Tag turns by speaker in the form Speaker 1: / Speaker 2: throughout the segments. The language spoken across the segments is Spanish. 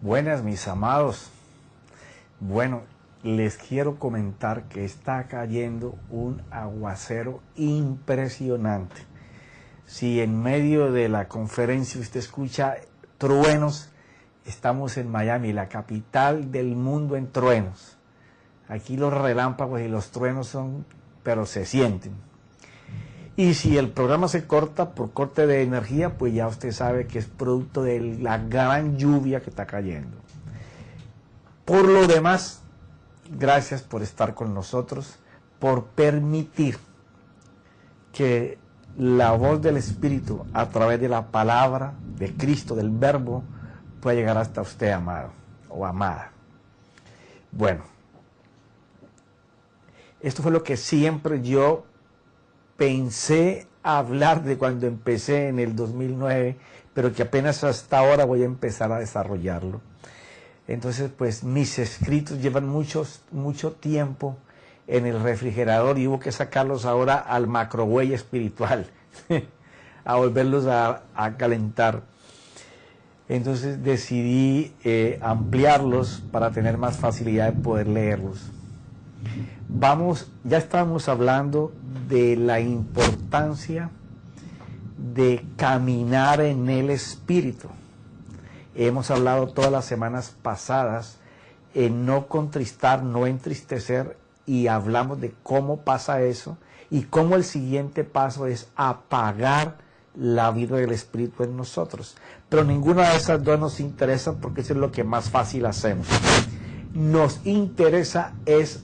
Speaker 1: Buenas, mis amados. Bueno, les quiero comentar que está cayendo un aguacero impresionante. Si en medio de la conferencia usted escucha truenos, estamos en Miami, la capital del mundo en truenos. Aquí los relámpagos y los truenos son, pero se sienten. Y si el programa se corta por corte de energía, pues ya usted sabe que es producto de la gran lluvia que está cayendo. Por lo demás, gracias por estar con nosotros, por permitir que la voz del Espíritu a través de la palabra de Cristo, del Verbo, pueda llegar hasta usted, amado o amada. Bueno, esto fue lo que siempre yo pensé hablar de cuando empecé en el 2009, pero que apenas hasta ahora voy a empezar a desarrollarlo. Entonces, pues mis escritos llevan mucho tiempo en el refrigerador y hubo que sacarlos ahora al macrohuella espiritual, a volverlos a calentar. Entonces decidí ampliarlos para tener más facilidad de poder leerlos. Ya estábamos hablando de la importancia de caminar en el Espíritu. Hemos hablado todas las semanas pasadas en no contristar, no entristecer, y hablamos de cómo pasa eso y cómo el siguiente paso es apagar la vida del Espíritu en nosotros. Pero ninguna de esas dos nos interesa porque eso es lo que más fácil hacemos. Nos interesa es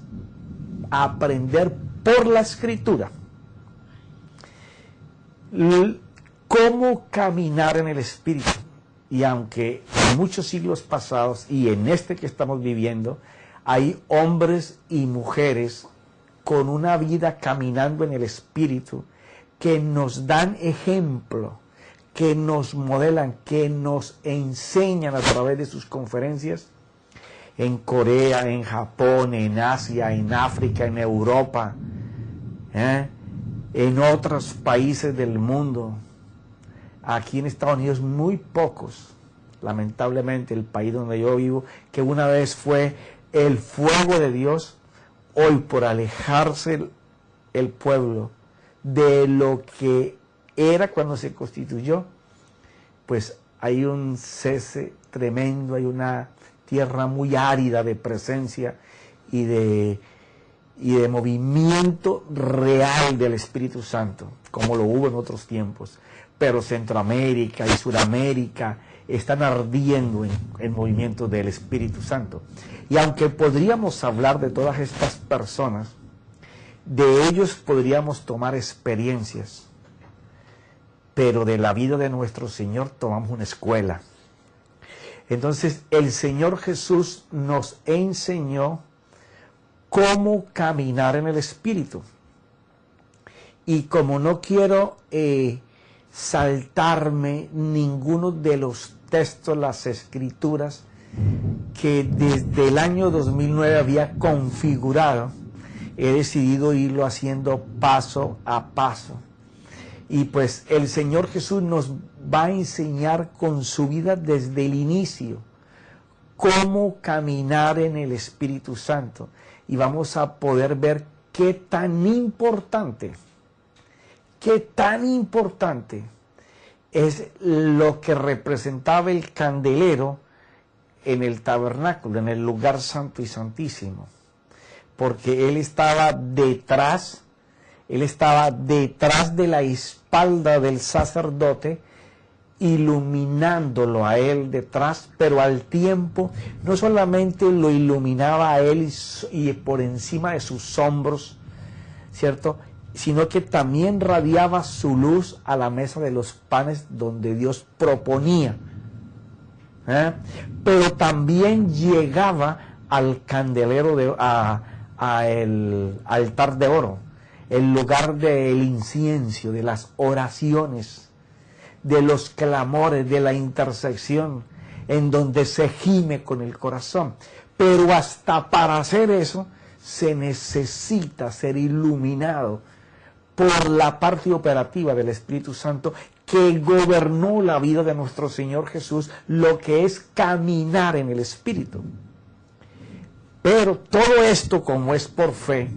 Speaker 1: aprender por la Escritura cómo caminar en el Espíritu. Y aunque en muchos siglos pasados y en este que estamos viviendo, hay hombres y mujeres con una vida caminando en el Espíritu que nos dan ejemplo, que nos modelan, que nos enseñan a través de sus conferencias en Corea, en Japón, en Asia, en África, en Europa, en otros países del mundo. Aquí en Estados Unidos muy pocos, lamentablemente el país donde yo vivo, que una vez fue el fuego de Dios, hoy por alejarse el pueblo de lo que era cuando se constituyó, pues hay un cese tremendo, hay una tierra muy árida de presencia y de movimiento real del Espíritu Santo, como lo hubo en otros tiempos. Pero Centroamérica y Suramérica están ardiendo en movimiento del Espíritu Santo. Y aunque podríamos hablar de todas estas personas, de ellos podríamos tomar experiencias, pero de la vida de nuestro Señor tomamos una escuela. Entonces el Señor Jesús nos enseñó cómo caminar en el Espíritu. Y como no quiero saltarme ninguno de los textos, las escrituras que desde el año 2009 había configurado, he decidido irlo haciendo paso a paso. Y pues el Señor Jesús nos va a enseñar con su vida desde el inicio cómo caminar en el Espíritu Santo. Y vamos a poder ver qué tan importante es lo que representaba el candelero en el tabernáculo, en el lugar santo y santísimo. Porque él estaba detrás de la espalda del sacerdote, iluminándolo a él detrás, pero al tiempo no solamente lo iluminaba a él y por encima de sus hombros, ¿cierto?, sino que también radiaba su luz a la mesa de los panes donde Dios proponía. Pero también llegaba al candelero, al altar de oro, el lugar del incienso, de las oraciones, de los clamores, de la intersección, en donde se gime con el corazón. Pero hasta para hacer eso se necesita ser iluminado por la parte operativa del Espíritu Santo, que gobernó la vida de nuestro Señor Jesús, lo que es caminar en el Espíritu. Pero todo esto, como es por fe,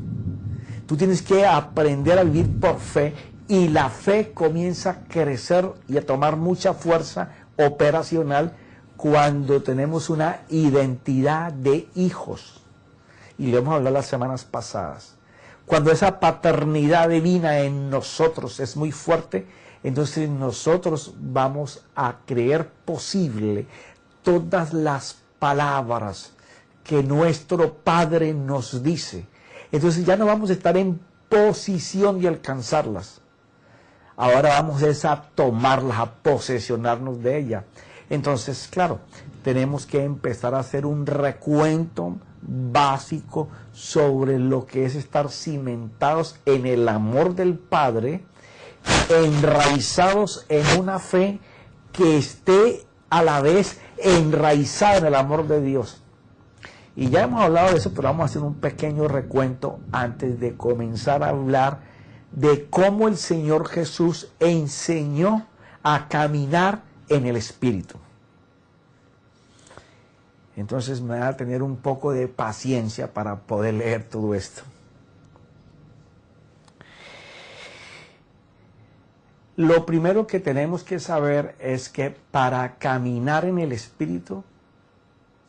Speaker 1: tú tienes que aprender a vivir por fe, y la fe comienza a crecer y a tomar mucha fuerza operacional cuando tenemos una identidad de hijos. Y lo hemos hablado las semanas pasadas. Cuando esa paternidad divina en nosotros es muy fuerte, entonces nosotros vamos a creer posible todas las palabras que nuestro Padre nos dice. Entonces ya no vamos a estar en posición de alcanzarlas. Ahora vamos a tomarlas, a posesionarnos de ellas. Entonces, claro, tenemos que empezar a hacer un recuento básico sobre lo que es estar cimentados en el amor del Padre, enraizados en una fe que esté a la vez enraizada en el amor de Dios. Y ya hemos hablado de eso, pero vamos a hacer un pequeño recuento antes de comenzar a hablar de cómo el Señor Jesús enseñó a caminar en el Espíritu. Entonces me va a tener un poco de paciencia para poder leer todo esto. Lo primero que tenemos que saber es que para caminar en el Espíritu,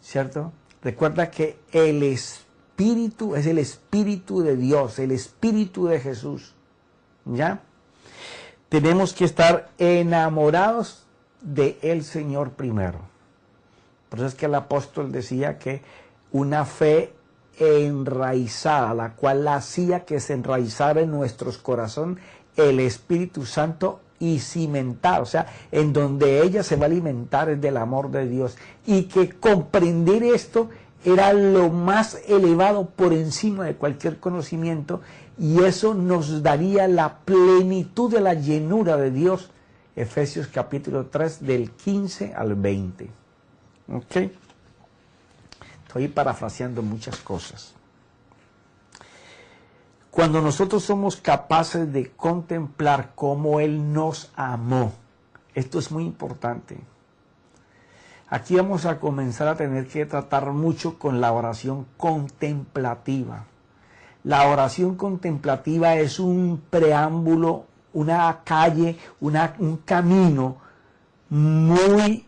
Speaker 1: ¿cierto? Recuerda que el Espíritu es el Espíritu de Dios, el Espíritu de Jesús, ¿ya? Tenemos que estar enamorados del Señor primero. Por eso es que el apóstol decía que una fe enraizada, la cual hacía que se enraizara en nuestros corazones el Espíritu Santo y cimentar, o sea, en donde ella se va a alimentar es del amor de Dios. Y que comprender esto era lo más elevado por encima de cualquier conocimiento, y eso nos daría la plenitud de la llenura de Dios. Efesios capítulo 3 del 15 al 20. ¿Ok? Estoy parafraseando muchas cosas. Cuando nosotros somos capaces de contemplar cómo Él nos amó, esto es muy importante. Aquí vamos a comenzar a tener que tratar mucho con la oración contemplativa. La oración contemplativa es un preámbulo, una calle, un camino muy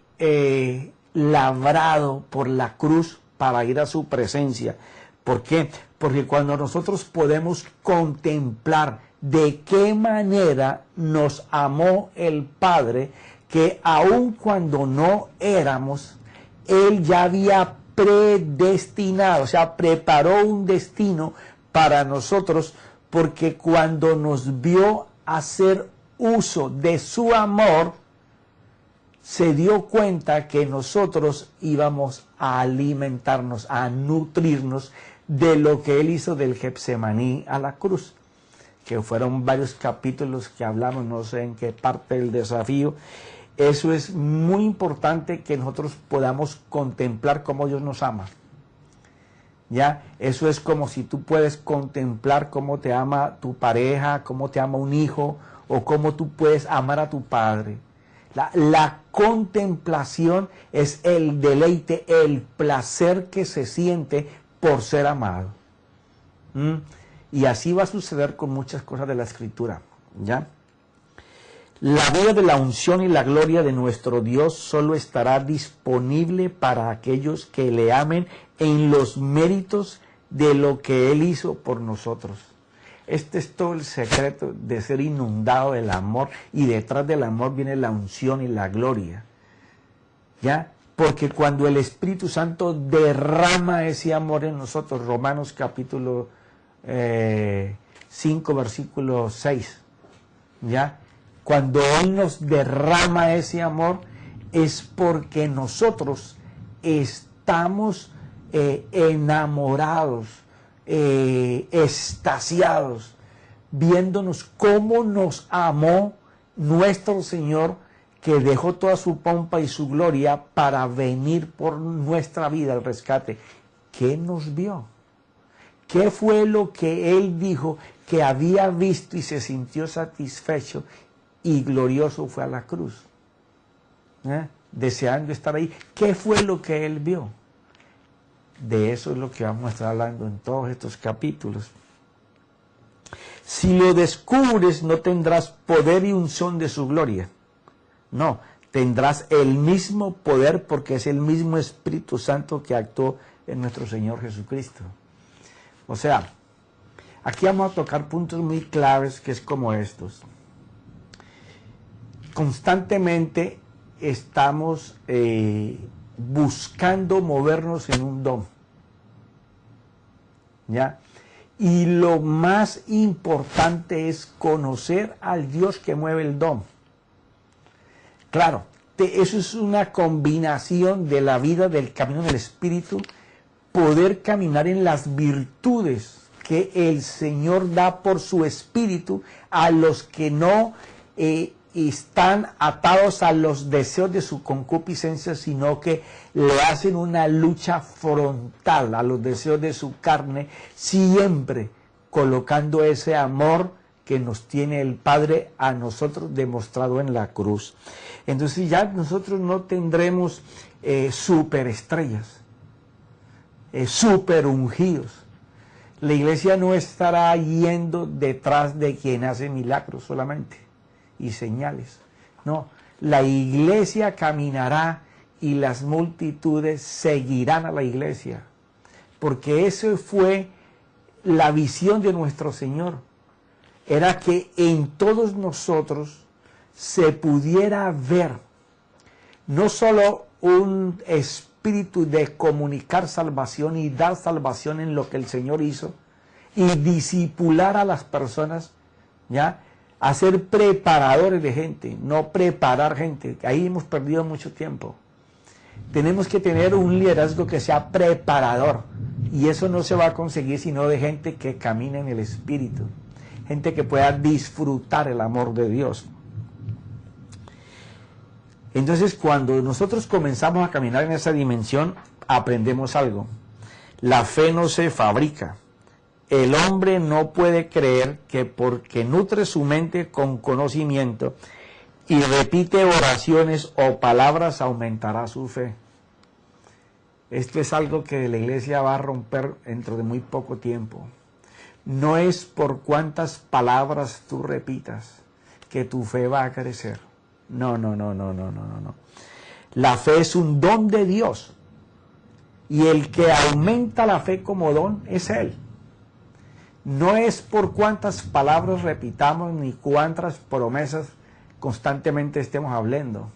Speaker 1: labrado por la cruz para ir a su presencia. ¿Por qué? Porque cuando nosotros podemos contemplar de qué manera nos amó el Padre, que aun cuando no éramos, Él ya había predestinado, o sea, preparó un destino para nosotros, porque cuando nos vio hacer uso de su amor, se dio cuenta que nosotros íbamos a alimentarnos, a nutrirnos de lo que Él hizo del Getsemaní a la cruz, que fueron varios capítulos que hablamos, no sé en qué parte del desafío. Eso es muy importante, que nosotros podamos contemplar cómo Dios nos ama. ¿Ya? Eso es como si tú puedes contemplar cómo te ama tu pareja, cómo te ama un hijo, o cómo tú puedes amar a tu padre. La contemplación es el deleite, el placer que se siente por ser amado. Y así va a suceder con muchas cosas de la Escritura, ¿ya? La vida de la unción y la gloria de nuestro Dios solo estará disponible para aquellos que le amen en los méritos de lo que Él hizo por nosotros. Este es todo el secreto de ser inundado del amor, y detrás del amor viene la unción y la gloria, ¿ya? Porque cuando el Espíritu Santo derrama ese amor en nosotros, Romanos capítulo 5, versículo 6, ¿ya? Cuando Él nos derrama ese amor, es porque nosotros estamos enamorados, extasiados, viéndonos cómo nos amó nuestro Señor, que dejó toda su pompa y su gloria para venir por nuestra vida al rescate. ¿Qué nos vio? ¿Qué fue lo que Él dijo que había visto y se sintió satisfecho? y glorioso fue a la cruz, deseando estar ahí. ¿Qué fue lo que él vio? De eso es lo que vamos a estar hablando en todos estos capítulos. Si lo descubres, no tendrás poder y unción de su gloria. No, tendrás el mismo poder porque es el mismo Espíritu Santo que actuó en nuestro Señor Jesucristo. O sea, aquí vamos a tocar puntos muy claves que es como estos. Constantemente estamos buscando movernos en un don, ¿ya? Y lo más importante es conocer al Dios que mueve el don. Claro, eso es una combinación de la vida del camino del Espíritu, poder caminar en las virtudes que el Señor da por su Espíritu a los que no están atados a los deseos de su concupiscencia, sino que le hacen una lucha frontal a los deseos de su carne, siempre colocando ese amor que nos tiene el Padre a nosotros demostrado en la cruz. Entonces ya nosotros no tendremos superestrellas, super ungidos. La iglesia no estará yendo detrás de quien hace milagros solamente y señales. No, la iglesia caminará y las multitudes seguirán a la iglesia, porque eso fue la visión de nuestro Señor. Era que en todos nosotros se pudiera ver no solo un espíritu de comunicar salvación y dar salvación en lo que el Señor hizo y discipular a las personas, ¿ya? A ser preparadores de gente, no preparar gente. Ahí hemos perdido mucho tiempo. Tenemos que tener un liderazgo que sea preparador, y eso no se va a conseguir sino de gente que camina en el Espíritu, gente que pueda disfrutar el amor de Dios. Entonces, cuando nosotros comenzamos a caminar en esa dimensión, aprendemos algo. La fe no se fabrica. El hombre no puede creer que porque nutre su mente con conocimiento y repite oraciones o palabras aumentará su fe. Esto es algo que la iglesia va a romper dentro de muy poco tiempo. No es por cuántas palabras tú repitas que tu fe va a crecer. No. La fe es un don de Dios. Y el que aumenta la fe como don es Él. No es por cuántas palabras repitamos ni cuántas promesas constantemente estemos hablando.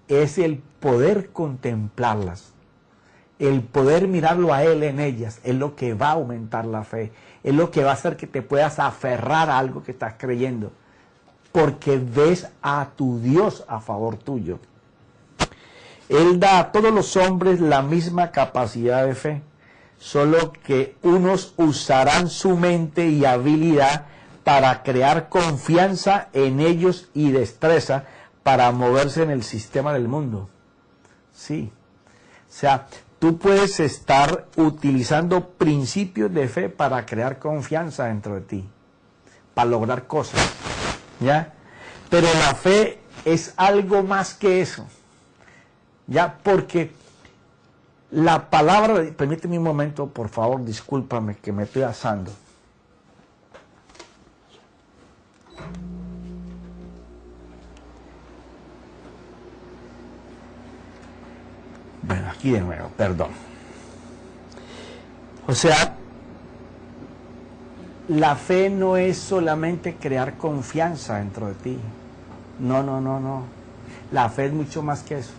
Speaker 1: Es el poder contemplarlas. El poder mirarlo a Él en ellas es lo que va a aumentar la fe. Es lo que va a hacer que te puedas aferrar a algo que estás creyendo. Porque ves a tu Dios a favor tuyo. Él da a todos los hombres la misma capacidad de fe. Solo que unos usarán su mente y habilidad para crear confianza en ellos y destreza para moverse en el sistema del mundo. Sí. O sea, tú puedes estar utilizando principios de fe para crear confianza dentro de ti, para lograr cosas, ¿ya? Pero la fe es algo más que eso, ¿ya? Porque la palabra, permíteme un momento, por favor, discúlpame que me estoy asando. Bueno, aquí de nuevo, perdón. O sea, la fe no es solamente crear confianza dentro de ti. No. La fe es mucho más que eso.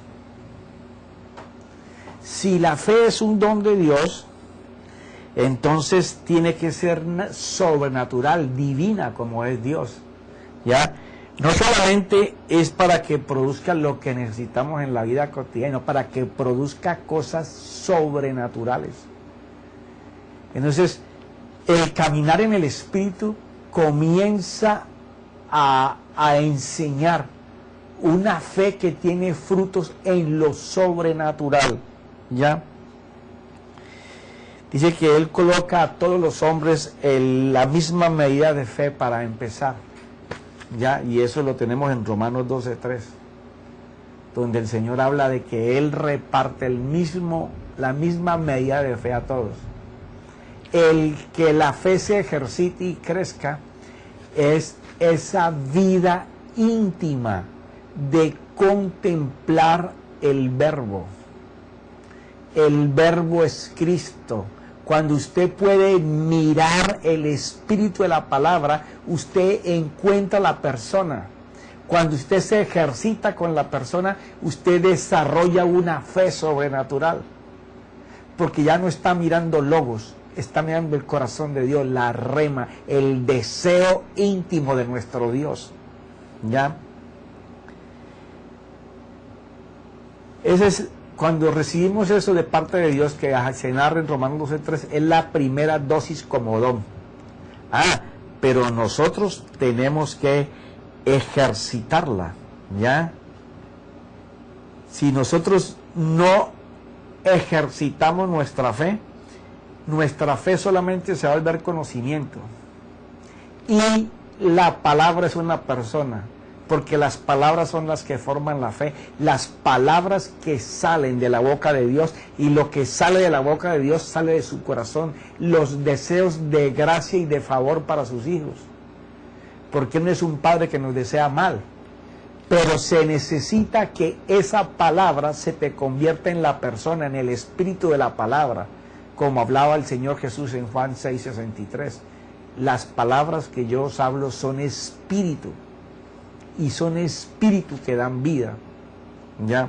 Speaker 1: Si la fe es un don de Dios, entonces tiene que ser sobrenatural, divina como es Dios, ¿ya? No solamente es para que produzca lo que necesitamos en la vida cotidiana, sino para que produzca cosas sobrenaturales. Entonces, el caminar en el Espíritu comienza a enseñar una fe que tiene frutos en lo sobrenatural, ¿ya? Dice que Él coloca a todos los hombres en la misma medida de fe para empezar. ya, y eso lo tenemos en Romanos 12:3, donde el Señor habla de que Él reparte la misma medida de fe a todos. El que la fe se ejercite y crezca es esa vida íntima de contemplar el Verbo. El Verbo es Cristo. Cuando usted puede mirar el espíritu de la palabra, usted encuentra la persona. Cuando usted se ejercita con la persona, usted desarrolla una fe sobrenatural. Porque ya no está mirando logos, está mirando el corazón de Dios, la rema, el deseo íntimo de nuestro Dios. ¿Ya? Ese es, cuando recibimos eso de parte de Dios, que se narra en Romanos 12:3, es la primera dosis como don. Pero nosotros tenemos que ejercitarla, ¿ya? Si nosotros no ejercitamos nuestra fe solamente se va a volver conocimiento. Y la palabra es una persona, porque las palabras son las que forman la fe, las palabras que salen de la boca de Dios, y lo que sale de la boca de Dios sale de su corazón, los deseos de gracia y de favor para sus hijos. Porque Él no es un padre que nos desea mal, pero se necesita que esa palabra se te convierta en la persona, en el espíritu de la palabra, como hablaba el Señor Jesús en Juan 6:63. Las palabras que yo os hablo son espíritu, y son espíritu que dan vida, ¿ya?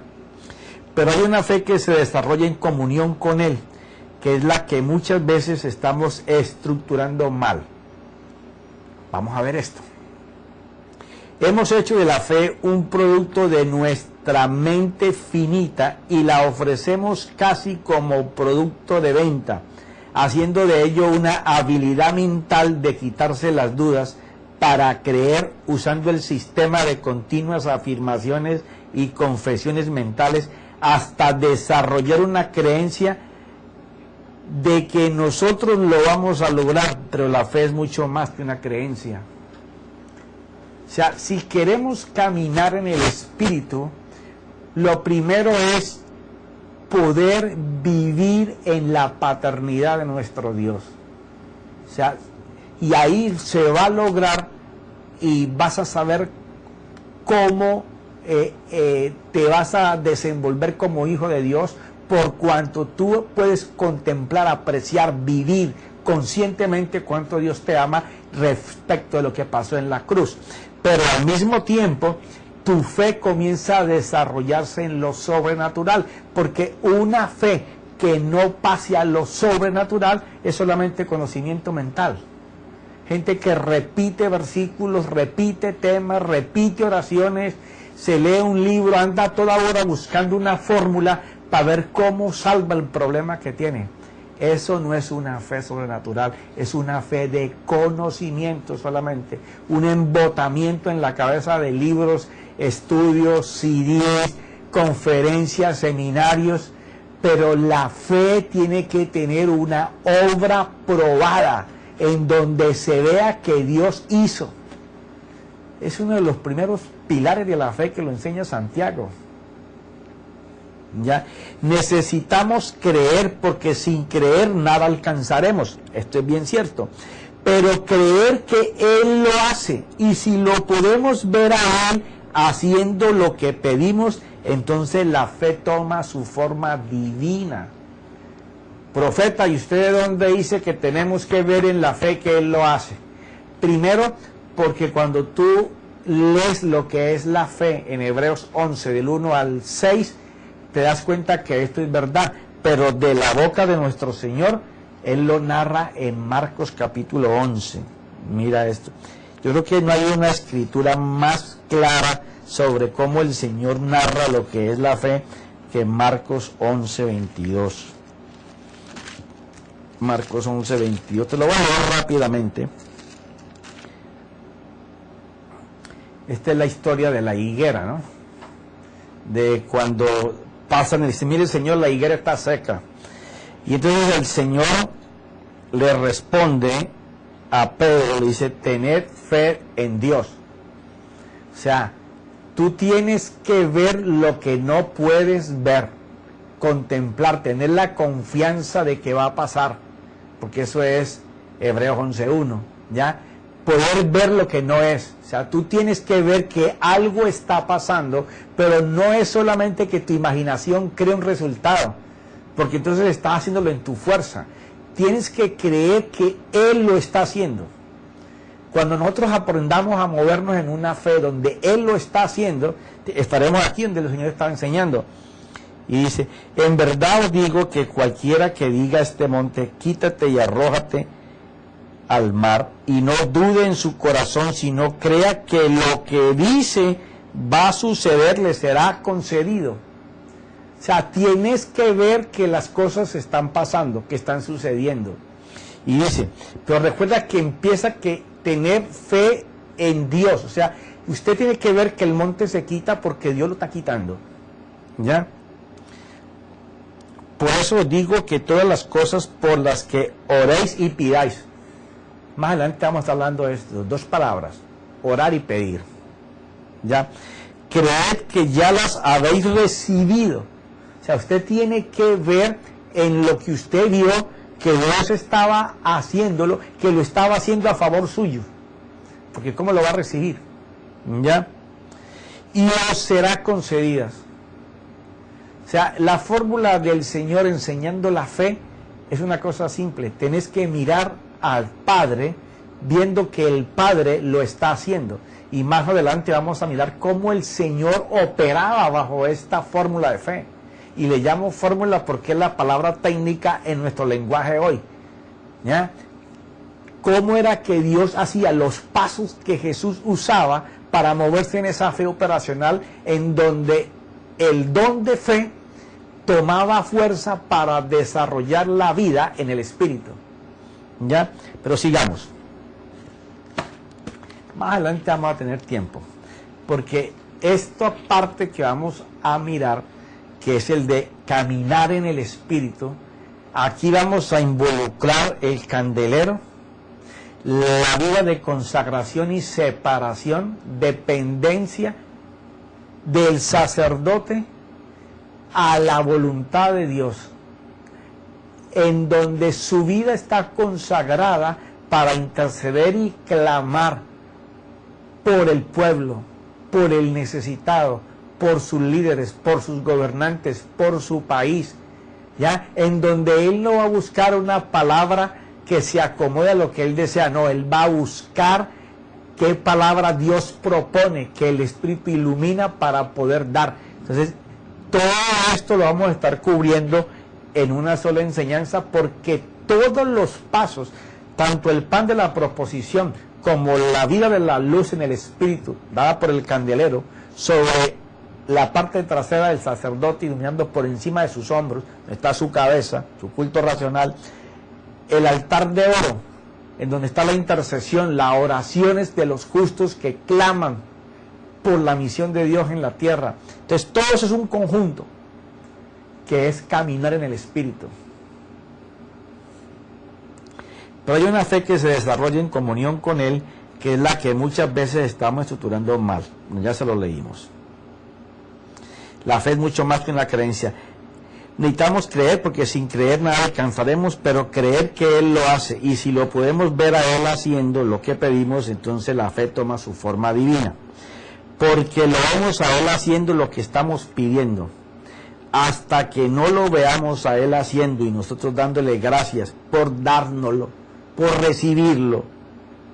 Speaker 1: Pero hay una fe que se desarrolla en comunión con Él, que es la que muchas veces estamos estructurando mal. Vamos a ver esto. Hemos hecho de la fe un producto de nuestra mente finita y la ofrecemos casi como producto de venta, haciendo de ello una habilidad mental de quitarse las dudas para creer, usando el sistema de continuas afirmaciones y confesiones mentales, hasta desarrollar una creencia de que nosotros lo vamos a lograr. Pero la fe es mucho más que una creencia. O sea, si queremos caminar en el Espíritu, lo primero es poder vivir en la paternidad de nuestro Dios. O sea, y ahí se va a lograr, y vas a saber cómo te vas a desenvolver como hijo de Dios, por cuanto tú puedes contemplar, apreciar, vivir conscientemente cuánto Dios te ama respecto de lo que pasó en la cruz. Pero al mismo tiempo, tu fe comienza a desarrollarse en lo sobrenatural, porque una fe que no pase a lo sobrenatural es solamente conocimiento mental. Gente que repite versículos, repite temas, repite oraciones, se lee un libro, anda toda hora buscando una fórmula para ver cómo salva el problema que tiene. Eso no es una fe sobrenatural, es una fe de conocimiento solamente, un embotamiento en la cabeza de libros, estudios, CDs, conferencias, seminarios, pero la fe tiene que tener una obra probada, en donde se vea que Dios hizo. Es uno de los primeros pilares de la fe que lo enseña Santiago. ¿Ya? Necesitamos creer, porque sin creer nada alcanzaremos. Esto es bien cierto. Pero creer que Él lo hace, y si lo podemos ver a Él haciendo lo que pedimos, entonces la fe toma su forma divina. Profeta, ¿y usted de dónde dice que tenemos que ver en la fe que Él lo hace? Primero, porque cuando tú lees lo que es la fe en Hebreos 11, del 1 al 6, te das cuenta que esto es verdad, pero de la boca de nuestro Señor, Él lo narra en Marcos capítulo 11. Mira esto. Yo creo que no hay una escritura más clara sobre cómo el Señor narra lo que es la fe que Marcos 11, 22. Marcos 11, 22. Te lo voy a leer rápidamente. Esta es la historia de la higuera, ¿no? De cuando pasan y dicen, mire Señor, la higuera está seca. Y entonces el Señor le responde a Pedro, le dice, tened fe en Dios. O sea, tú tienes que ver lo que no puedes ver, contemplar, tener la confianza de que va a pasar, porque eso es Hebreos 11:1, ¿ya? Poder ver lo que no es. O sea, tú tienes que ver que algo está pasando, pero no es solamente que tu imaginación cree un resultado, porque entonces estás haciéndolo en tu fuerza. Tienes que creer que Él lo está haciendo. Cuando nosotros aprendamos a movernos en una fe donde Él lo está haciendo, estaremos aquí donde el Señor estaba enseñando. Y dice, en verdad os digo que cualquiera que diga a este monte, quítate y arrójate al mar, y no dude en su corazón, sino crea que lo que dice va a suceder, le será concedido. O sea, tienes que ver que las cosas están pasando, que están sucediendo. Y dice, pero recuerda que empieza que tener fe en Dios. O sea, usted tiene que ver que el monte se quita porque Dios lo está quitando. ¿Ya? Por eso digo que todas las cosas por las que oréis y pidáis. Más adelante vamos a estar hablando de esto, dos palabras, orar y pedir. ¿Ya? Creed que ya las habéis recibido. O sea, usted tiene que ver en lo que usted vio que Dios estaba haciéndolo, que lo estaba haciendo a favor suyo. Porque ¿cómo lo va a recibir? ¿Ya? Y os será concedidas. O sea, la fórmula del Señor enseñando la fe es una cosa simple. Tenés que mirar al Padre viendo que el Padre lo está haciendo. Y más adelante vamos a mirar cómo el Señor operaba bajo esta fórmula de fe. Y le llamo fórmula porque es la palabra técnica en nuestro lenguaje hoy. ¿Ya? ¿Cómo era que Dios hacía los pasos que Jesús usaba para moverse en esa fe operacional en donde el don de fe tomaba fuerza para desarrollar la vida en el Espíritu? ¿Ya? Pero sigamos. Más adelante vamos a tener tiempo, porque esta parte que vamos a mirar, que es el de caminar en el Espíritu, aquí vamos a involucrar el candelero, la vida de consagración y separación, dependencia del sacerdote a la voluntad de Dios, en donde su vida está consagrada para interceder y clamar por el pueblo, por el necesitado, por sus líderes, por sus gobernantes, por su país, ¿ya? En donde él no va a buscar una palabra que se acomode a lo que él desea, no, él va a buscar qué palabra Dios propone, que el Espíritu ilumina para poder dar. Entonces, todo esto lo vamos a estar cubriendo en una sola enseñanza, porque todos los pasos, tanto el pan de la proposición como la vida de la luz en el Espíritu, dada por el candelero, sobre la parte trasera del sacerdote, iluminando por encima de sus hombros, está su cabeza, su culto racional, el altar de oro, en donde está la intercesión, las oraciones de los justos que claman por la misión de Dios en la tierra. Entonces todo eso es un conjunto que es caminar en el Espíritu. Pero hay una fe que se desarrolla en comunión con Él, que es la que muchas veces estamos estructurando mal. Ya se lo leímos. La fe es mucho más que una creencia. Necesitamos creer, porque sin creer nada alcanzaremos, pero creer que Él lo hace. Y si lo podemos ver a Él haciendo lo que pedimos, entonces la fe toma su forma divina. Porque lo vemos a Él haciendo lo que estamos pidiendo. Hasta que no lo veamos a Él haciendo y nosotros dándole gracias por dárnoslo, por recibirlo,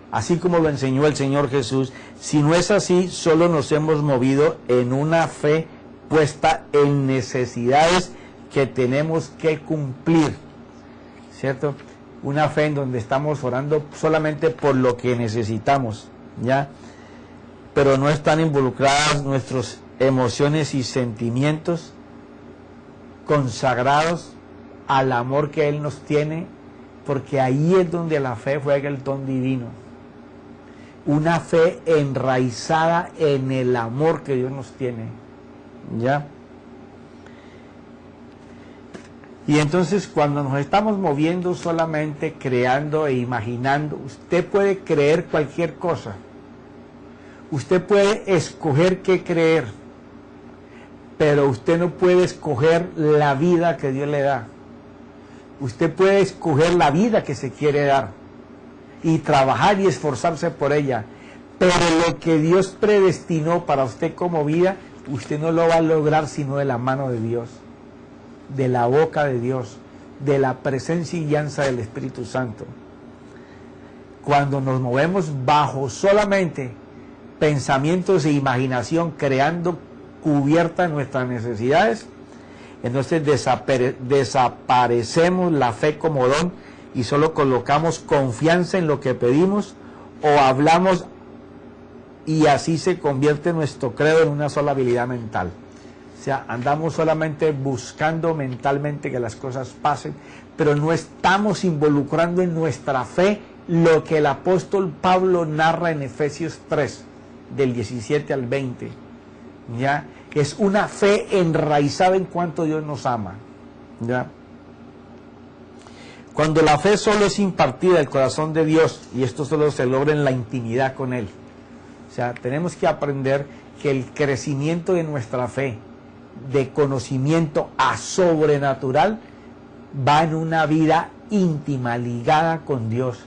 Speaker 1: así como lo enseñó el Señor Jesús. Si no es así, solo nos hemos movido en una fe puesta en necesidades que tenemos que cumplir, ¿cierto? Una fe en donde estamos orando solamente por lo que necesitamos, ¿ya? Pero no están involucradas nuestras emociones y sentimientos consagrados al amor que Él nos tiene, porque ahí es donde la fe juega el don divino. Una fe enraizada en el amor que Dios nos tiene, ¿ya? Y entonces cuando nos estamos moviendo solamente creando e imaginando, usted puede creer cualquier cosa. Usted puede escoger qué creer, pero usted no puede escoger la vida que Dios le da. Usted puede escoger la vida que se quiere dar y trabajar y esforzarse por ella, pero lo que Dios predestinó para usted como vida, usted no lo va a lograr sino de la mano de Dios, de la boca de Dios, de la presencia y guianza del Espíritu Santo. Cuando nos movemos bajo solamente pensamientos e imaginación, creando cubiertas nuestras necesidades, entonces desaparecemos la fe como don y solo colocamos confianza en lo que pedimos o hablamos, y así se convierte nuestro credo en una sola habilidad mental. O sea, andamos solamente buscando mentalmente que las cosas pasen, pero no estamos involucrando en nuestra fe lo que el apóstol Pablo narra en Efesios 3, del 17 al 20. ¿Ya? Es una fe enraizada en cuanto Dios nos ama. ¿Ya? Cuando la fe solo es impartida del corazón de Dios, y esto solo se logra en la intimidad con Él. O sea, tenemos que aprender que el crecimiento de nuestra fe, de conocimiento a sobrenatural, va en una vida íntima, ligada con Dios,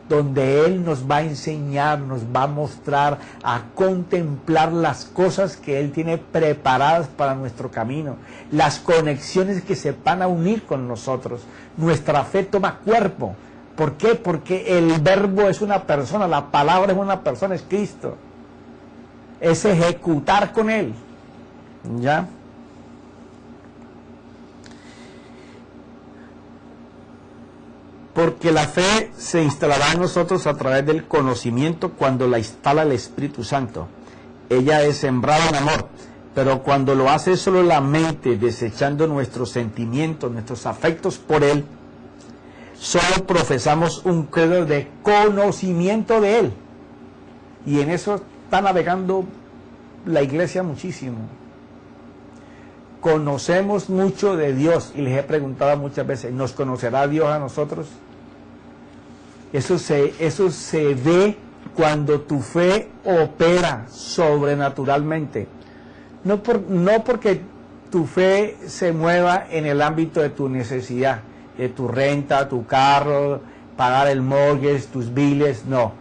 Speaker 1: donde Él nos va a enseñar, nos va a mostrar, a contemplar las cosas que Él tiene preparadas para nuestro camino, las conexiones que se van a unir con nosotros. Nuestra fe toma cuerpo. ¿Por qué? Porque el verbo es una persona, la palabra es una persona, es Cristo. Es ejecutar con Él. ¿Ya? Porque la fe se instalará en nosotros a través del conocimiento cuando la instala el Espíritu Santo. Ella es sembrada en amor, pero cuando lo hace solo la mente, desechando nuestros sentimientos, nuestros afectos por Él, solo profesamos un credo de conocimiento de Él. Y en eso está navegando la iglesia muchísimo. Conocemos mucho de Dios, y les he preguntado muchas veces, ¿nos conocerá Dios a nosotros? Eso se ve cuando tu fe opera sobrenaturalmente. No porque tu fe se mueva en el ámbito de tu necesidad, de tu renta, tu carro, pagar el mortgage, tus biles, no.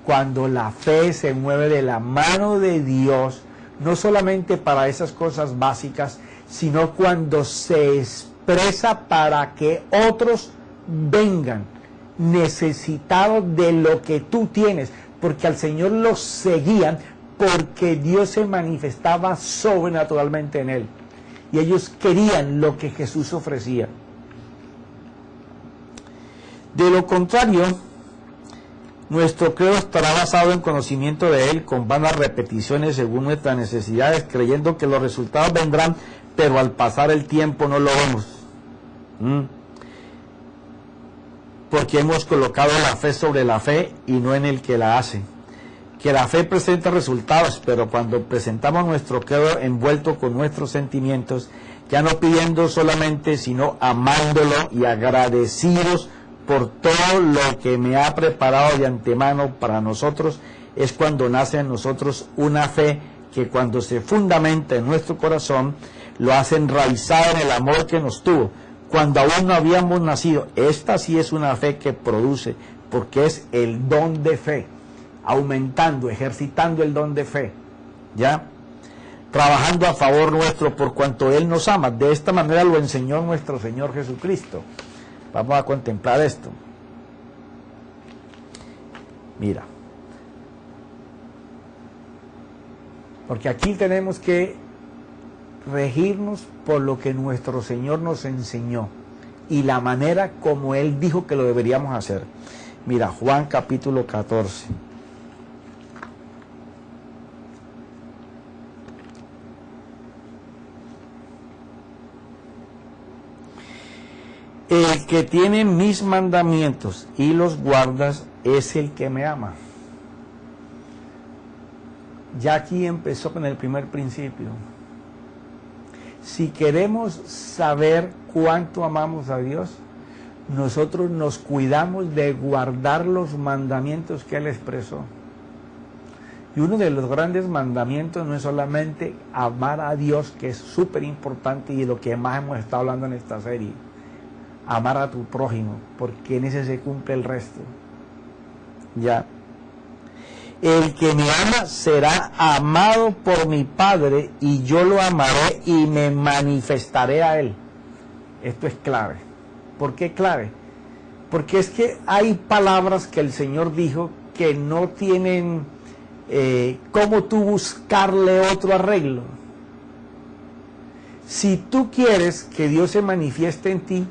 Speaker 1: Cuando la fe se mueve de la mano de Dios, no solamente para esas cosas básicas, sino cuando se expresa para que otros vengan necesitados de lo que tú tienes, porque al Señor los seguían, porque Dios se manifestaba sobrenaturalmente en Él, y ellos querían lo que Jesús ofrecía. De lo contrario, nuestro credo estará basado en conocimiento de Él, con vanas repeticiones según nuestras necesidades, creyendo que los resultados vendrán, pero al pasar el tiempo no lo vemos. Porque hemos colocado la fe sobre la fe y no en el que la hace. Que la fe presenta resultados, pero cuando presentamos nuestro credo envuelto con nuestros sentimientos, ya no pidiendo solamente, sino amándolo y agradecidos por todo lo que me ha preparado de antemano para nosotros, es cuando nace en nosotros una fe que cuando se fundamenta en nuestro corazón, lo hace enraizado en el amor que nos tuvo, cuando aún no habíamos nacido. Esta sí es una fe que produce, porque es el don de fe, aumentando, ejercitando el don de fe, ¿ya? Trabajando a favor nuestro por cuanto Él nos ama. De esta manera lo enseñó nuestro Señor Jesucristo. Vamos a contemplar esto. Mira, porque aquí tenemos que regirnos por lo que nuestro Señor nos enseñó y la manera como Él dijo que lo deberíamos hacer. Mira, Juan capítulo 14. El que tiene mis mandamientos y los guardas es el que me ama. Ya aquí empezó con el primer principio. Si queremos saber cuánto amamos a Dios, nosotros nos cuidamos de guardar los mandamientos que Él expresó. Y uno de los grandes mandamientos no es solamente amar a Dios, que es súper importante y de lo que más hemos estado hablando en esta serie. Amar a tu prójimo, porque en ese se cumple el resto. Ya. El que me ama será amado por mi Padre, y yo lo amaré y me manifestaré a él. Esto es clave. ¿Por qué clave? Porque es que hay palabras que el Señor dijo que no tienen cómo tú buscarle otro arreglo. Si tú quieres que Dios se manifieste en ti,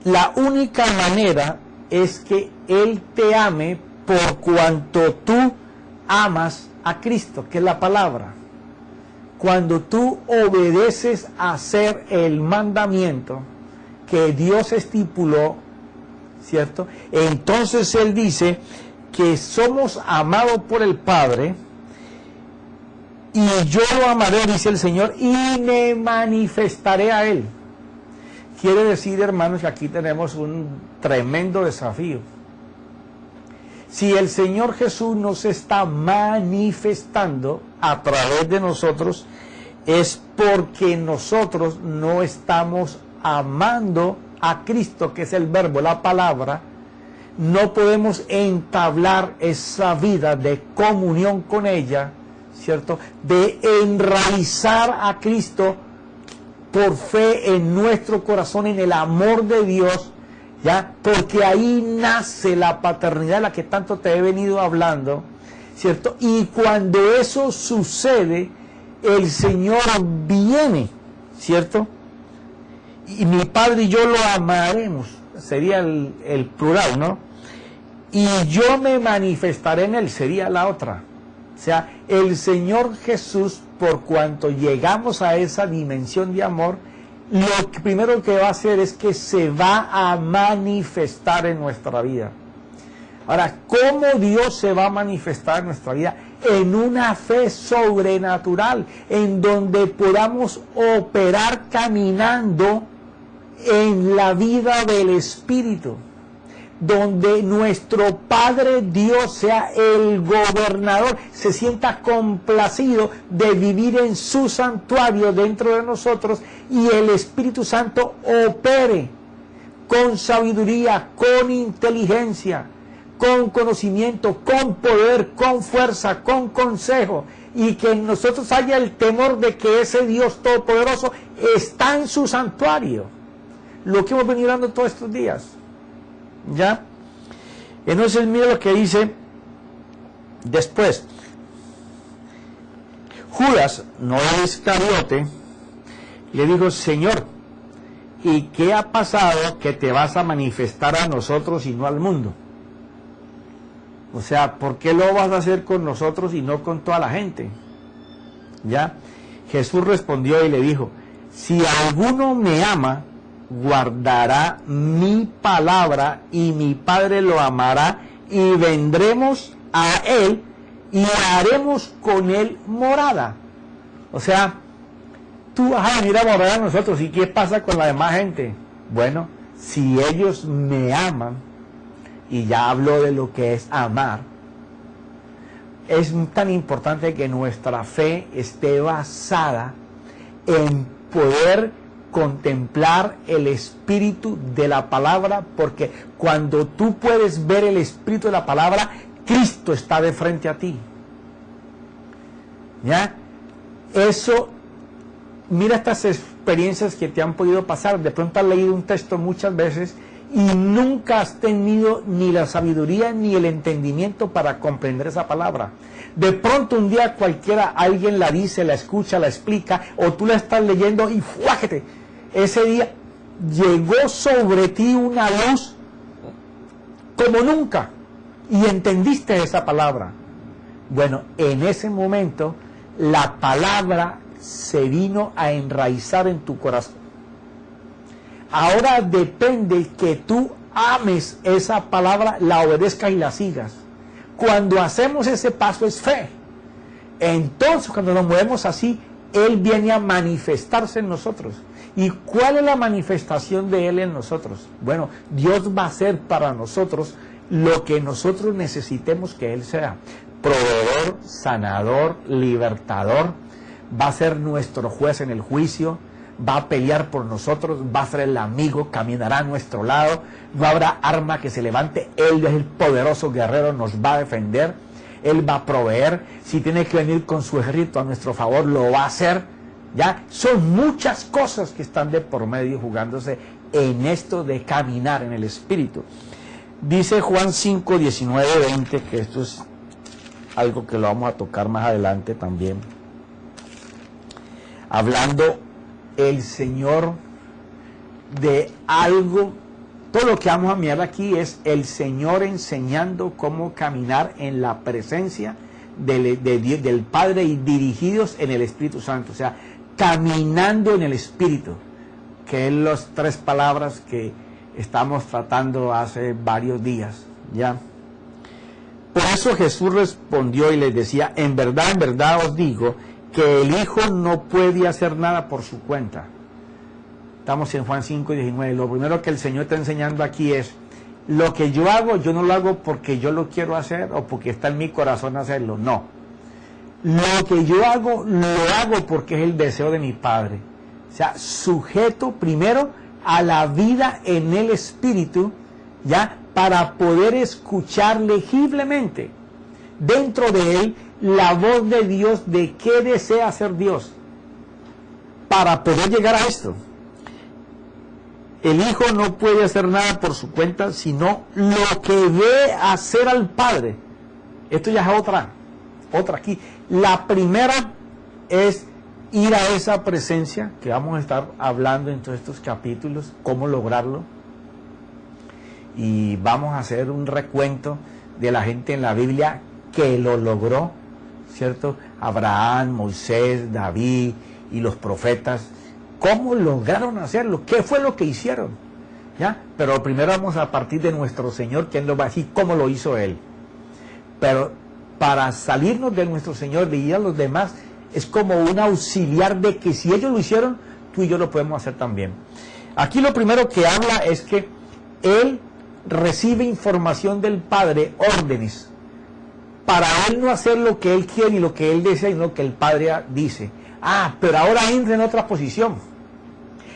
Speaker 1: la única manera es que Él te ame por cuanto tú amas a Cristo, que es la palabra. Cuando tú obedeces a hacer el mandamiento que Dios estipuló, ¿cierto? Entonces Él dice que somos amados por el Padre, y yo lo amaré, dice el Señor, y me manifestaré a Él. Quiere decir, hermanos, que aquí tenemos un tremendo desafío. Si el Señor Jesús nos está manifestando a través de nosotros, es porque nosotros no estamos amando a Cristo, que es el verbo, la palabra. No podemos entablar esa vida de comunión con ella, ¿cierto? De enraizar a Cristo por fe en nuestro corazón, en el amor de Dios, ¿ya? Porque ahí nace la paternidad de la que tanto te he venido hablando, ¿cierto? Y cuando eso sucede, el Señor viene, ¿cierto? Y mi Padre y yo lo amaremos, sería el plural, ¿no? Y yo me manifestaré en Él, sería la otra. O sea, el Señor Jesús, por cuanto llegamos a esa dimensión de amor, lo primero que va a hacer es que se va a manifestar en nuestra vida. Ahora, ¿cómo Dios se va a manifestar en nuestra vida? En una fe sobrenatural, en donde podamos operar caminando en la vida del Espíritu, donde nuestro Padre Dios sea el gobernador, se sienta complacido de vivir en su santuario dentro de nosotros, y el Espíritu Santo opere con sabiduría, con inteligencia, con conocimiento, con poder, con fuerza, con consejo, y que en nosotros haya el temor de que ese Dios todopoderoso está en su santuario. Lo que hemos venido dando todos estos días. ¿Ya? Entonces mira lo que dice después. Judas, no el Iscariote, le dijo: Señor, ¿y qué ha pasado que te vas a manifestar a nosotros y no al mundo? O sea, ¿por qué lo vas a hacer con nosotros y no con toda la gente? ¿Ya? Jesús respondió y le dijo: si alguno me ama, guardará mi palabra, y mi Padre lo amará, y vendremos a él y haremos con él morada. O sea, tú vas a venir a morar a nosotros, ¿y qué pasa con la demás gente? Bueno, si ellos me aman, y ya hablo de lo que es amar, es tan importante que nuestra fe esté basada en poder contemplar el espíritu de la palabra, porque cuando tú puedes ver el espíritu de la palabra, Cristo está de frente a ti. ¿Ya? Eso, mira estas experiencias que te han podido pasar. De pronto has leído un texto muchas veces y nunca has tenido ni la sabiduría ni el entendimiento para comprender esa palabra. De pronto un día cualquiera alguien la dice, la escucha, la explica, o tú la estás leyendo y ¡fuájete! Ese día llegó sobre ti una luz como nunca y entendiste esa palabra. Bueno, en ese momento la palabra se vino a enraizar en tu corazón. Ahora depende que tú ames esa palabra, la obedezcas y la sigas. Cuando hacemos ese paso es fe. Entonces, cuando nos movemos así, Él viene a manifestarse en nosotros. ¿Y cuál es la manifestación de Él en nosotros? Bueno, Dios va a hacer para nosotros lo que nosotros necesitemos que Él sea. proveedor, sanador, libertador, va a ser nuestro juez en el juicio, va a pelear por nosotros, va a ser el amigo, caminará a nuestro lado, no habrá arma que se levante, Él es el poderoso guerrero, nos va a defender, Él va a proveer, si tiene que venir con su ejército a nuestro favor, lo va a hacer, ¿ya? Son muchas cosas que están de por medio jugándose en esto de caminar en el Espíritu. Dice Juan 5, 19, 20, que esto es algo que lo vamos a tocar más adelante también. Hablando el Señor de algo, todo lo que vamos a mirar aquí es el Señor enseñando cómo caminar en la presencia del Padre y dirigidos en el Espíritu Santo, o sea, caminando en el Espíritu, que es las tres palabras que estamos tratando hace varios días, ¿ya? Por eso Jesús respondió y les decía, en verdad os digo, que el Hijo no puede hacer nada por su cuenta. Estamos en Juan 5, 19. Lo primero que el Señor está enseñando aquí es, lo que yo hago, yo no lo hago porque yo lo quiero hacer o porque está en mi corazón hacerlo, no. Lo que yo hago, lo hago porque es el deseo de mi Padre. O sea, sujeto primero a la vida en el Espíritu, ¿ya? Para poder escuchar legiblemente dentro de él la voz de Dios de qué desea hacer Dios para poder llegar a esto. El Hijo no puede hacer nada por su cuenta, sino lo que ve hacer al Padre. Esto ya es otra aquí. La primera es ir a esa presencia, que vamos a estar hablando en todos estos capítulos, cómo lograrlo. Y vamos a hacer un recuento de la gente en la Biblia que lo logró, ¿cierto? Abraham, Moisés, David y los profetas, ¿cómo lograron hacerlo? ¿Qué fue lo que hicieron? ¿Ya? Pero primero vamos a partir de nuestro Señor, que Él nos va a decir cómo lo hizo Él. Pero para salirnos de nuestro Señor y ir a los demás, es como un auxiliar de que si ellos lo hicieron, tú y yo lo podemos hacer también. Aquí lo primero que habla es que Él recibe información del Padre, órdenes, para Él no hacer lo que Él quiere y lo que Él desea, sino lo que el Padre dice. Pero ahora entra en otra posición,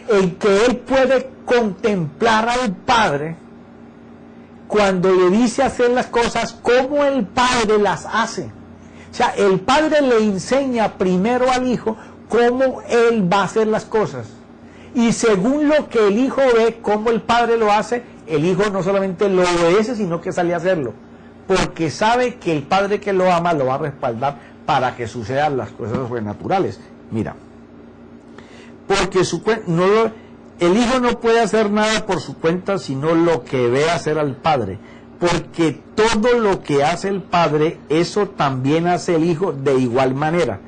Speaker 1: en que Él puede contemplar al Padre cuando le dice hacer las cosas como el Padre las hace. O sea, el Padre le enseña primero al Hijo cómo Él va a hacer las cosas. Y según lo que el Hijo ve, cómo el Padre lo hace, el Hijo no solamente lo obedece, sino que sale a hacerlo. Porque sabe que el Padre que lo ama lo va a respaldar para que sucedan las cosas sobrenaturales. Mira, porque el Hijo no puede hacer nada por su cuenta, sino lo que ve hacer al Padre. Porque todo lo que hace el Padre, eso también hace el Hijo de igual manera.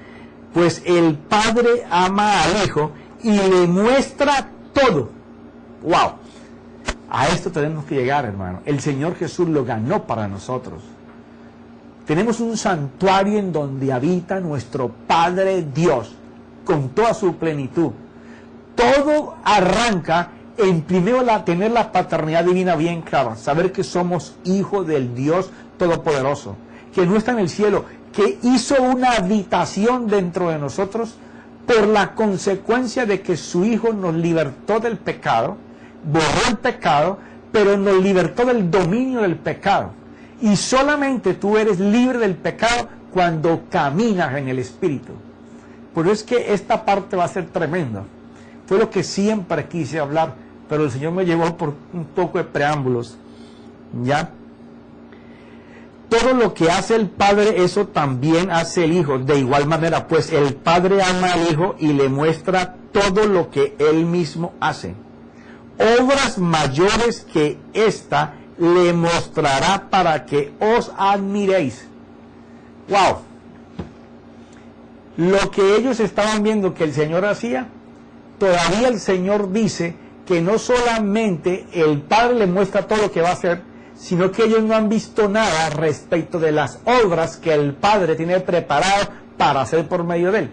Speaker 1: Pues el Padre ama al Hijo y le muestra todo. ¡Wow! A esto tenemos que llegar, hermano. El Señor Jesús lo ganó para nosotros. Tenemos un santuario en donde habita nuestro Padre Dios, con toda su plenitud. Todo arranca en primero tener la paternidad divina bien clara, saber que somos hijos del Dios Todopoderoso, que no está en el cielo, que hizo una habitación dentro de nosotros por la consecuencia de que su Hijo nos libertó del pecado, borró el pecado, pero nos libertó del dominio del pecado. Y solamente tú eres libre del pecado cuando caminas en el Espíritu. Por eso es que esta parte va a ser tremenda. Fue lo que siempre quise hablar, pero el Señor me llevó por un poco de preámbulos. ¿Ya? Todo lo que hace el Padre, eso también hace el Hijo. De igual manera, pues el Padre ama al Hijo y le muestra todo lo que Él mismo hace. Obras mayores que esta le mostrará para que os admiréis. ¡Wow! Lo que ellos estaban viendo que el Señor hacía, todavía el Señor dice que no solamente el Padre le muestra todo lo que va a hacer, sino que ellos no han visto nada respecto de las obras que el Padre tiene preparado para hacer por medio de Él.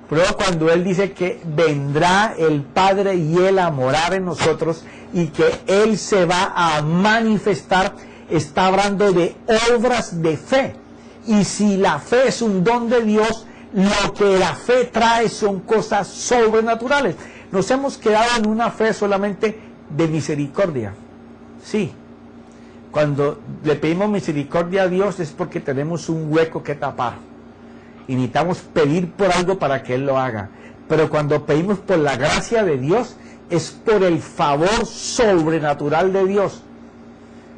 Speaker 1: Luego cuando Él dice que vendrá el Padre y Él a morar en nosotros y que Él se va a manifestar, está hablando de obras de fe. Y si la fe es un don de Dios, lo que la fe trae son cosas sobrenaturales. Nos hemos quedado en una fe solamente de misericordia. Sí, cuando le pedimos misericordia a Dios es porque tenemos un hueco que tapar y necesitamos pedir por algo para que Él lo haga. Pero cuando pedimos por la gracia de Dios, es por el favor sobrenatural de Dios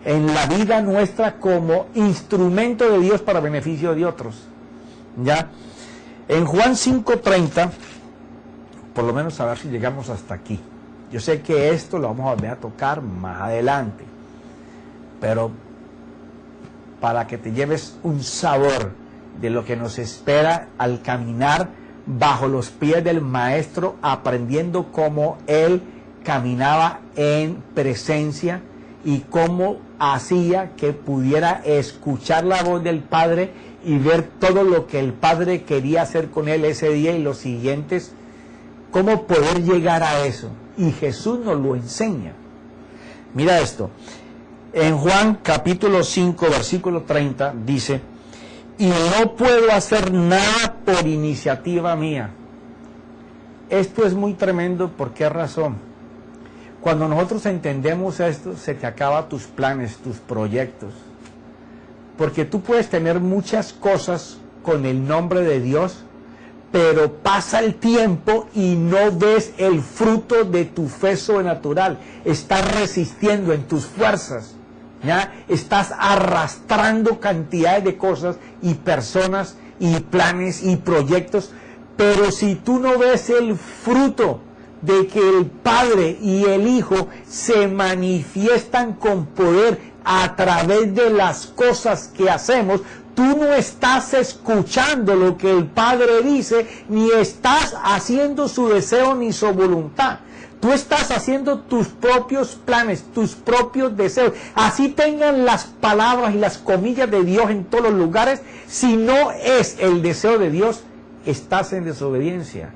Speaker 1: en la vida nuestra como instrumento de Dios para beneficio de otros. ¿Ya? En Juan 5:30, por lo menos a ver si llegamos hasta aquí. Yo sé que esto lo vamos a volver a tocar más adelante, pero para que te lleves un sabor de lo que nos espera al caminar bajo los pies del Maestro, aprendiendo cómo Él caminaba en presencia y cómo hacía que pudiera escuchar la voz del Padre y ver todo lo que el Padre quería hacer con Él ese día y los siguientes, cómo poder llegar a eso. Y Jesús nos lo enseña. Mira esto, en Juan capítulo 5, versículo 30, dice: y no puedo hacer nada por iniciativa mía. Esto es muy tremendo. ¿Por qué razón? Cuando nosotros entendemos esto, se te acaban tus planes, tus proyectos. Porque tú puedes tener muchas cosas con el nombre de Dios, pero pasa el tiempo y no ves el fruto de tu fe sobrenatural. Estás resistiendo en tus fuerzas. ¿Ya? Estás arrastrando cantidades de cosas y personas y planes y proyectos, pero si tú no ves el fruto de que el Padre y el Hijo se manifiestan con poder a través de las cosas que hacemos, tú no estás escuchando lo que el Padre dice, ni estás haciendo su deseo ni su voluntad. Tú estás haciendo tus propios planes, tus propios deseos. Así tengan las palabras y las comillas de Dios en todos los lugares. Si no es el deseo de Dios, estás en desobediencia.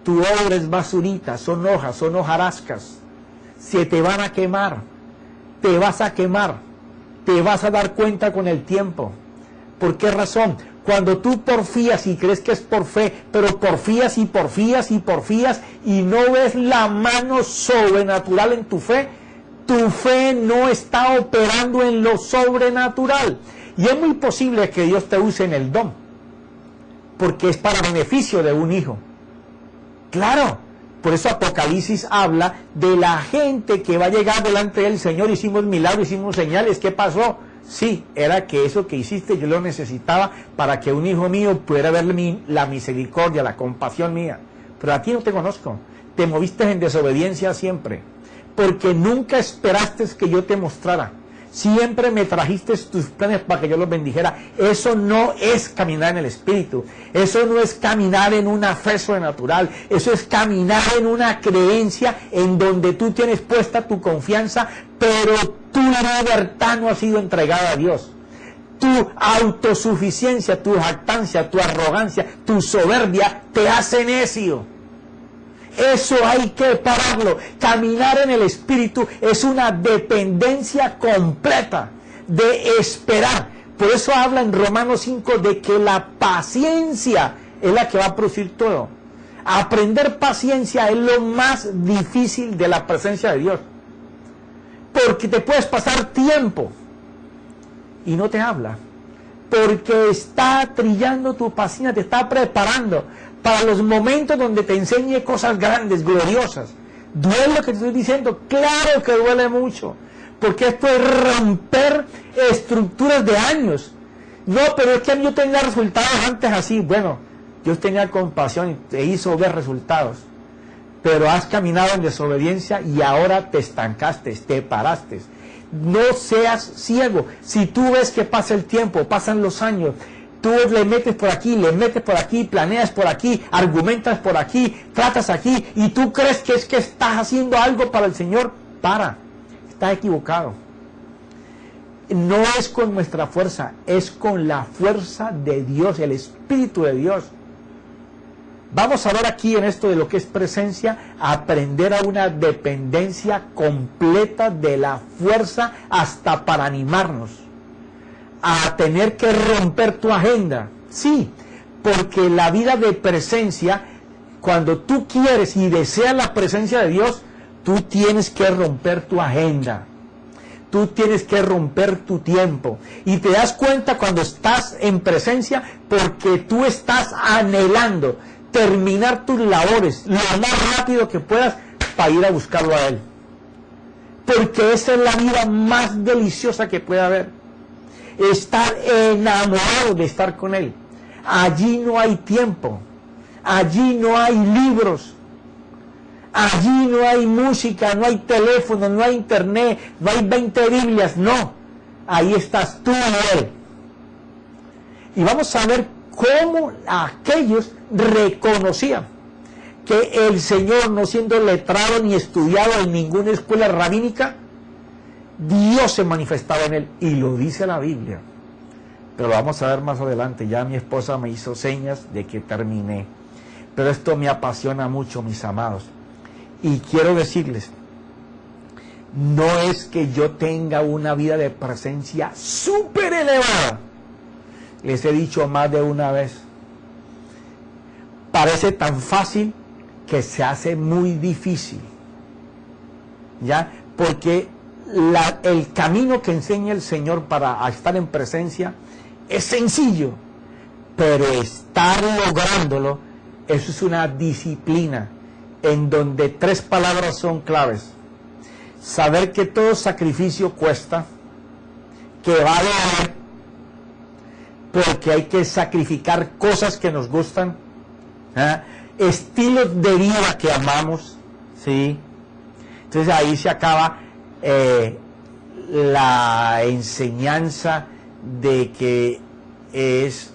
Speaker 1: Tu obra es basurita, son hojas, son hojarascas. Se te van a quemar, te vas a quemar, te vas a dar cuenta con el tiempo. ¿Por qué razón? Cuando tú porfías y crees que es por fe, pero porfías y porfías y porfías y no ves la mano sobrenatural en tu fe no está operando en lo sobrenatural. Y es muy posible que Dios te use en el don, porque es para beneficio de un hijo. Claro, por eso Apocalipsis habla de la gente que va a llegar delante del Señor. Hicimos milagros, hicimos señales, ¿qué pasó? Sí, era que eso que hiciste yo lo necesitaba para que un hijo mío pudiera ver la misericordia, la compasión mía. Pero a ti no te conozco, te moviste en desobediencia siempre, porque nunca esperaste que yo te mostrara. Siempre me trajiste tus planes para que yo los bendijera. Eso no es caminar en el Espíritu. Eso no es caminar en una fe sobrenatural. Eso es caminar en una creencia en donde tú tienes puesta tu confianza, pero tu libertad no ha sido entregada a Dios. Tu autosuficiencia, tu jactancia, tu arrogancia, tu soberbia te hace necio. Eso hay que pararlo. Caminar en el Espíritu es una dependencia completa de esperar. Por eso habla en Romanos 5 de que la paciencia es la que va a producir todo. Aprender paciencia es lo más difícil de la presencia de Dios. Porque te puedes pasar tiempo y no te habla. Porque está trillando tu paciencia, te está preparando para los momentos donde te enseñe cosas grandes, gloriosas. ¿Duele lo que te estoy diciendo? Claro que duele mucho, porque esto es romper estructuras de años. No, pero es que yo tenía resultados antes así. Bueno, Dios tenía compasión y te hizo ver resultados, pero has caminado en desobediencia y ahora te estancaste, te paraste. No seas ciego. Si tú ves que pasa el tiempo, pasan los años, tú le metes por aquí, planeas por aquí, argumentas por aquí, tratas aquí, y tú crees que es que estás haciendo algo para el Señor, para, estás equivocado. No es con nuestra fuerza, es con la fuerza de Dios, el Espíritu de Dios. Vamos a ver aquí en esto de lo que es presencia, aprender a una dependencia completa de la fuerza hasta para animarnos. a tener que romper tu agenda. Sí, porque la vida de presencia, cuando tú quieres y deseas la presencia de Dios, tú tienes que romper tu agenda. Tú tienes que romper tu tiempo. Y te das cuenta cuando estás en presencia, porque tú estás anhelando terminar tus labores lo más rápido que puedas para ir a buscarlo a Él. Porque esa es la vida más deliciosa que puede haber. Estar enamorado de estar con Él. Allí no hay tiempo. Allí no hay libros. Allí no hay música, no hay teléfono, no hay internet, no hay 20 Biblias, no. Ahí estás tú y Él. Y vamos a ver cómo aquellos reconocían que el Señor, no siendo letrado ni estudiado en ninguna escuela rabínica, Dios se manifestaba en él, y lo dice la Biblia. Pero lo vamos a ver más adelante. Ya mi esposa me hizo señas de que terminé. Pero esto me apasiona mucho, mis amados. Y quiero decirles, no es que yo tenga una vida de presencia súper elevada. Les he dicho más de una vez. Parece tan fácil que se hace muy difícil. ¿Ya? Porque el camino que enseña el Señor para estar en presencia es sencillo. Pero estar lográndolo, eso es una disciplina en donde 3 palabras son claves. Saber que todo sacrificio cuesta, que va a doler, porque hay que sacrificar cosas que nos gustan, estilos de vida que amamos, ¿sí? Entonces ahí se acaba la enseñanza de que es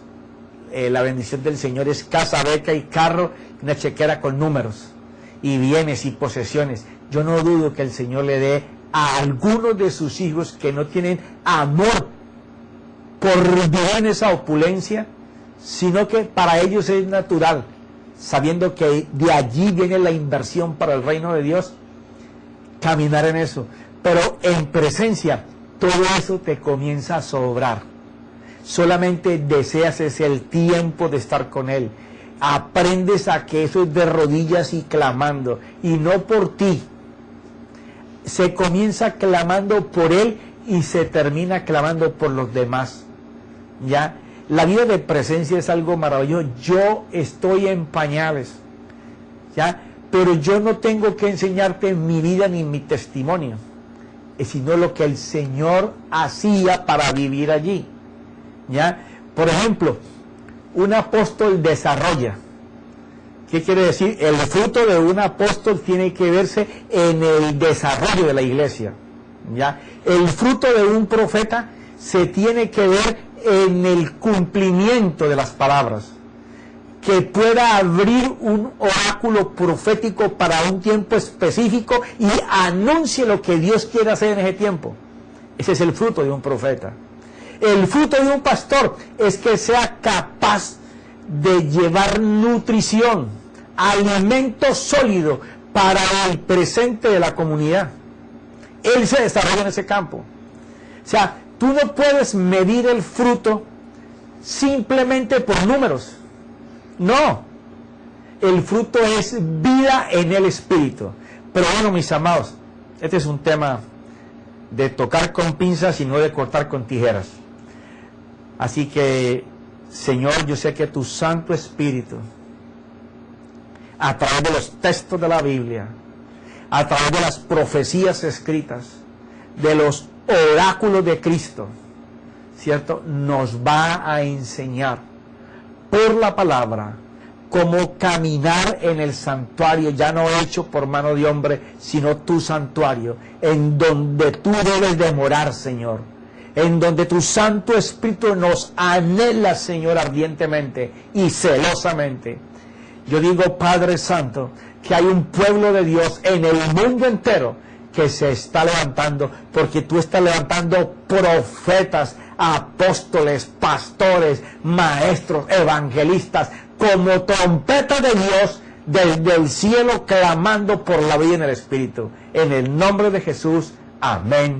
Speaker 1: la bendición del Señor es casa, beca y carro, una chequera con números y bienes y posesiones. Yo no dudo que el Señor le dé a algunos de sus hijos que no tienen amor por vivir en esa opulencia, sino que para ellos es natural, sabiendo que de allí viene la inversión para el reino de Dios, caminar en eso. Pero en presencia, todo eso te comienza a sobrar. Solamente deseas es el tiempo de estar con Él. Aprendes a que eso es de rodillas y clamando, y no por ti. Se comienza clamando por Él y se termina clamando por los demás. ¿Ya? La vida de presencia es algo maravilloso. Yo estoy en pañales, ¿ya? Pero yo no tengo que enseñarte mi vida ni mi testimonio, sino lo que el Señor hacía para vivir allí, ¿ya? Por ejemplo, un apóstol desarrolla. ¿Qué quiere decir? El fruto de un apóstol tiene que verse en el desarrollo de la iglesia, ¿ya? El fruto de un profeta se tiene que ver en el cumplimiento de las palabras, que pueda abrir un oráculo profético para un tiempo específico y anuncie lo que Dios quiere hacer en ese tiempo. Ese es el fruto de un profeta. El fruto de un pastor es que sea capaz de llevar nutrición, alimento sólido para el presente de la comunidad. Él se desarrolla en ese campo. O sea, tú no puedes medir el fruto simplemente por números. No. El fruto es vida en el Espíritu. Pero bueno, mis amados, este es un tema de tocar con pinzas y no de cortar con tijeras. Así que, Señor, yo sé que tu Santo Espíritu, a través de los textos de la Biblia, a través de las profecías escritas, de los oráculos de Cristo, ¿cierto?, nos va a enseñar por la palabra cómo caminar en el santuario, ya no hecho por mano de hombre, sino tu santuario, en donde tú debes de morar, Señor, en donde tu Santo Espíritu nos anhela, Señor, ardientemente y celosamente. Yo digo, Padre Santo, que hay un pueblo de Dios en el mundo entero que se está levantando, porque tú estás levantando profetas, apóstoles, pastores, maestros, evangelistas, como trompeta de Dios desde el cielo, clamando por la vida en el Espíritu. En el nombre de Jesús, amén.